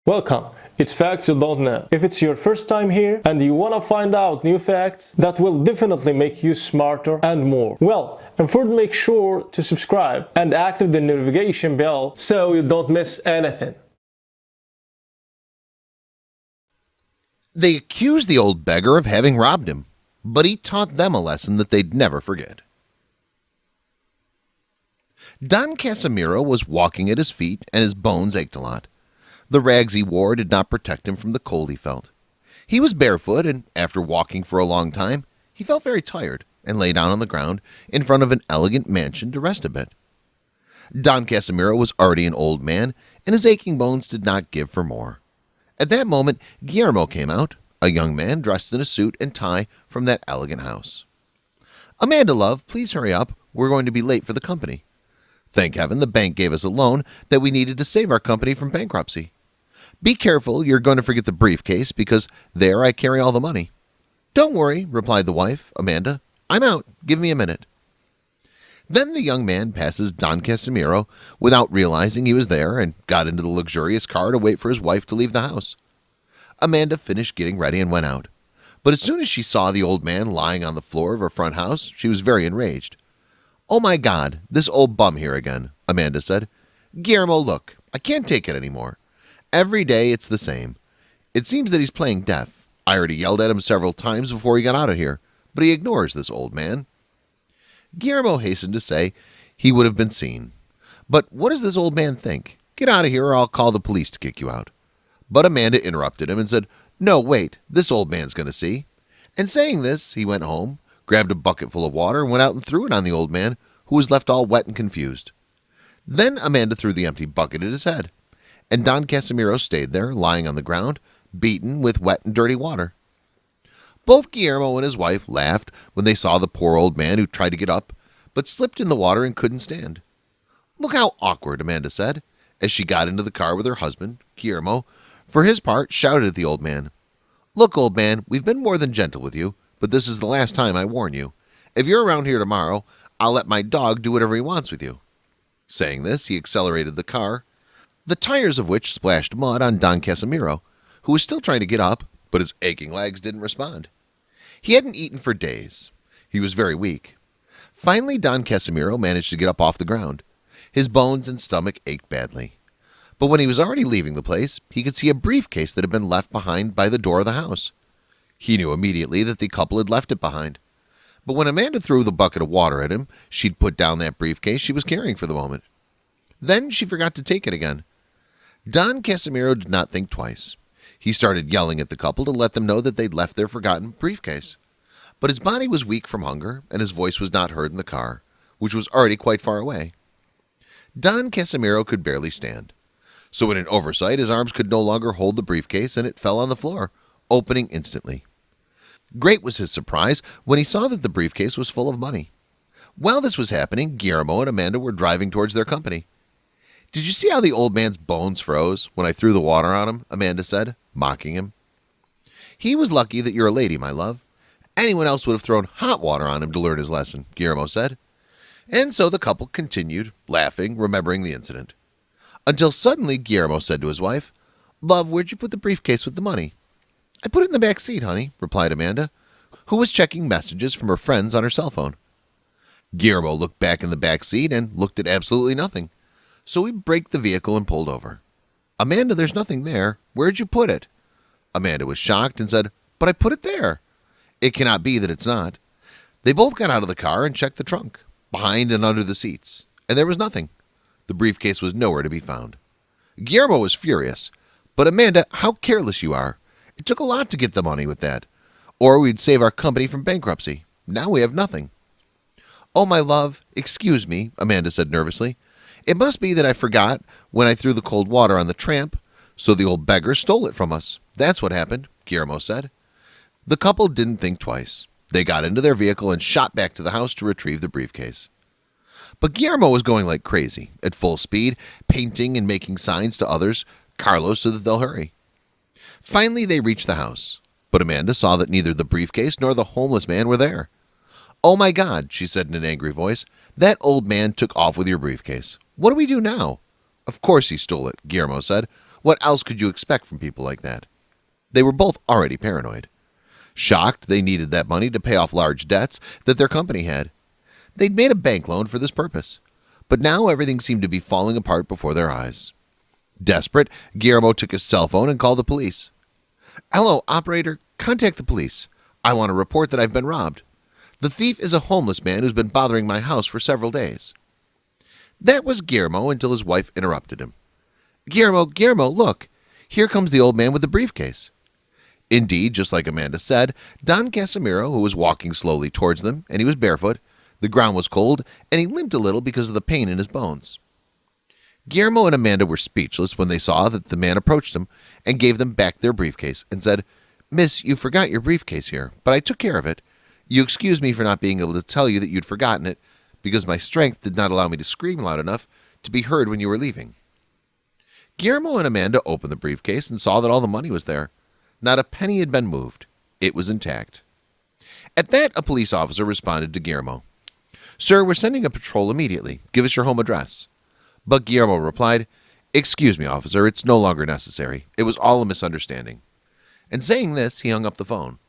Welcome. It's Facts You Don't Know. If it's your first time here and you want to find out new facts that will definitely make you smarter and more, well, and first make sure to subscribe and activate the notification bell so you don't miss anything. They accused the old beggar of having robbed him, but he taught them a lesson that they'd never forget. Don Casimiro was walking at his feet and his bones ached a lot. The rags he wore did not protect him from the cold he felt. He was barefoot, and after walking for a long time, he felt very tired and lay down on the ground in front of an elegant mansion to rest a bit. Don Casimiro was already an old man, and his aching bones did not give for more. At that moment, Guillermo came out, a young man dressed in a suit and tie from that elegant house. "Amanda, love, please hurry up. We're going to be late for the company." "Thank heaven the bank gave us a loan that we needed to save our company from bankruptcy." "Be careful, you're going to forget the briefcase because there I carry all the money." "Don't worry," replied the wife, Amanda. "I'm out. Give me a minute." Then the young man passes Don Casimiro without realizing he was there and got into the luxurious car to wait for his wife to leave the house. Amanda finished getting ready and went out. But as soon as she saw the old man lying on the floor of her front house, she was very enraged. "Oh my God, this old bum here again," Amanda said. "Guillermo, look, I can't take it anymore. Every day it's the same. It seems that he's playing deaf. I already yelled at him several times before he got out of here, but he ignores this old man." Guillermo hastened to say he would have been seen. "But what does this old man think? Get out of here or I'll call the police to kick you out." But Amanda interrupted him and said, "No, wait, this old man's going to see." And saying this, he went home, grabbed a bucket full of water, and went out and threw it on the old man, who was left all wet and confused. Then Amanda threw the empty bucket at his head, and Don Casimiro stayed there, lying on the ground, beaten with wet and dirty water. Both Guillermo and his wife laughed when they saw the poor old man who tried to get up, but slipped in the water and couldn't stand. "Look how awkward," Amanda said, as she got into the car with her husband. Guillermo, for his part, shouted at the old man, "Look, old man, we've been more than gentle with you, but this is the last time I warn you. If you're around here tomorrow, I'll let my dog do whatever he wants with you." Saying this, he accelerated the car, the tires of which splashed mud on Don Casimiro, who was still trying to get up, but his aching legs didn't respond. He hadn't eaten for days. He was very weak. Finally, Don Casimiro managed to get up off the ground. His bones and stomach ached badly. But when he was already leaving the place, he could see a briefcase that had been left behind by the door of the house. He knew immediately that the couple had left it behind. But when Amanda threw the bucket of water at him, she'd put down that briefcase she was carrying for the moment. Then she forgot to take it again. Don Casimiro did not think twice. He started yelling at the couple to let them know that they'd left their forgotten briefcase. But his body was weak from hunger, and his voice was not heard in the car, which was already quite far away. Don Casimiro could barely stand. So in an oversight, his arms could no longer hold the briefcase, and it fell on the floor, opening instantly. Great was his surprise when he saw that the briefcase was full of money. While this was happening, Guillermo and Amanda were driving towards their company. "Did you see how the old man's bones froze when I threw the water on him?" Amanda said, mocking him. "He was lucky that you're a lady, my love. Anyone else would have thrown hot water on him to learn his lesson," Guillermo said. And so the couple continued, laughing, remembering the incident. Until suddenly Guillermo said to his wife, "Love, where'd you put the briefcase with the money?" "I put it in the back seat, honey," replied Amanda, who was checking messages from her friends on her cell phone. Guillermo looked back in the back seat and looked at absolutely nothing. So he braked the vehicle and pulled over. "Amanda, there's nothing there. Where'd you put it?" Amanda was shocked and said, "But I put it there. It cannot be that it's not." They both got out of the car and checked the trunk, behind and under the seats, and there was nothing. The briefcase was nowhere to be found. Guillermo was furious. "But Amanda, how careless you are. It took a lot to get the money with that. Or we'd save our company from bankruptcy. Now we have nothing." "Oh, my love, excuse me," Amanda said nervously. "It must be that I forgot when I threw the cold water on the tramp, so the old beggar stole it from us. That's what happened," Guillermo said. The couple didn't think twice. They got into their vehicle and shot back to the house to retrieve the briefcase. But Guillermo was going like crazy, at full speed, painting and making signs to others, Carlos, so that they'll hurry. Finally, they reached the house, but Amanda saw that neither the briefcase nor the homeless man were there. "Oh my God," she said in an angry voice, "that old man took off with your briefcase. What do we do now?" "Of course he stole it," Guillermo said. What else could you expect from people like that? They were both already paranoid. Shocked, they needed that money to pay off large debts that their company had. They'd made a bank loan for this purpose, but now everything seemed to be falling apart before their eyes. Desperate, Guillermo took his cell phone and called the police. "Hello, operator, contact the police. I want to report that I've been robbed. The thief is a homeless man who's been bothering my house for several days." That was Guillermo until his wife interrupted him. Guillermo, look, here comes the old man with the briefcase." Indeed, just like Amanda said, Don Casimiro, who was walking slowly towards them, and he was barefoot, the ground was cold, and he limped a little because of the pain in his bones. Guillermo and Amanda were speechless when they saw that the man approached them and gave them back their briefcase and said, "Miss, you forgot your briefcase here, but I took care of it. You excuse me for not being able to tell you that you'd forgotten it because my strength did not allow me to scream loud enough to be heard when you were leaving." Guillermo and Amanda opened the briefcase and saw that all the money was there. Not a penny had been moved. It was intact. At that, a police officer responded to Guillermo. "Sir, we're sending a patrol immediately. Give us your home address." But Guillermo replied, "Excuse me, officer, it's no longer necessary. It was all a misunderstanding." And saying this, he hung up the phone.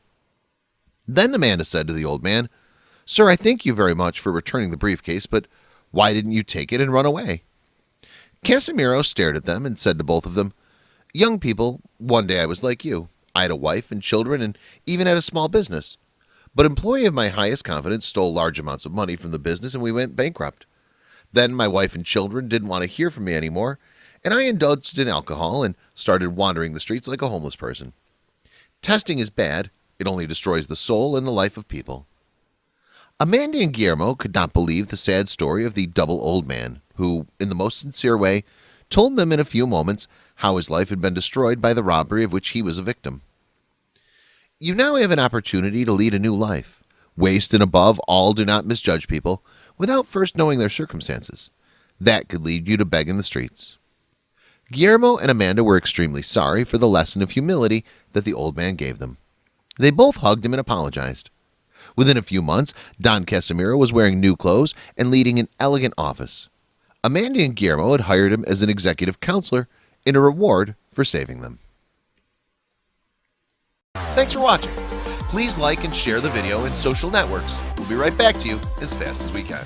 Then Amanda said to the old man, "Sir, I thank you very much for returning the briefcase, but why didn't you take it and run away?" Casimiro stared at them and said to both of them, "Young people, one day I was like you. I had a wife and children and even had a small business. But an employee of my highest confidence stole large amounts of money from the business and we went bankrupt. Then my wife and children didn't want to hear from me anymore, and I indulged in alcohol and started wandering the streets like a homeless person. Testing is bad. It only destroys the soul and the life of people." Amanda and Guillermo could not believe the sad story of the double old man who, in the most sincere way, told them in a few moments how his life had been destroyed by the robbery of which he was a victim. You now have an opportunity to lead a new life. Waste and above all, do not misjudge people without first knowing their circumstances. That could lead you to beg in the streets. Guillermo and Amanda were extremely sorry for the lesson of humility that the old man gave them. They both hugged him and apologized. Within a few months, Don Casimiro was wearing new clothes and leading an elegant office. Amanda and Guillermo had hired him as an executive counselor in a reward for saving them. Thanks for watching. Please like and share the video in social networks. We'll be right back to you as fast as we can.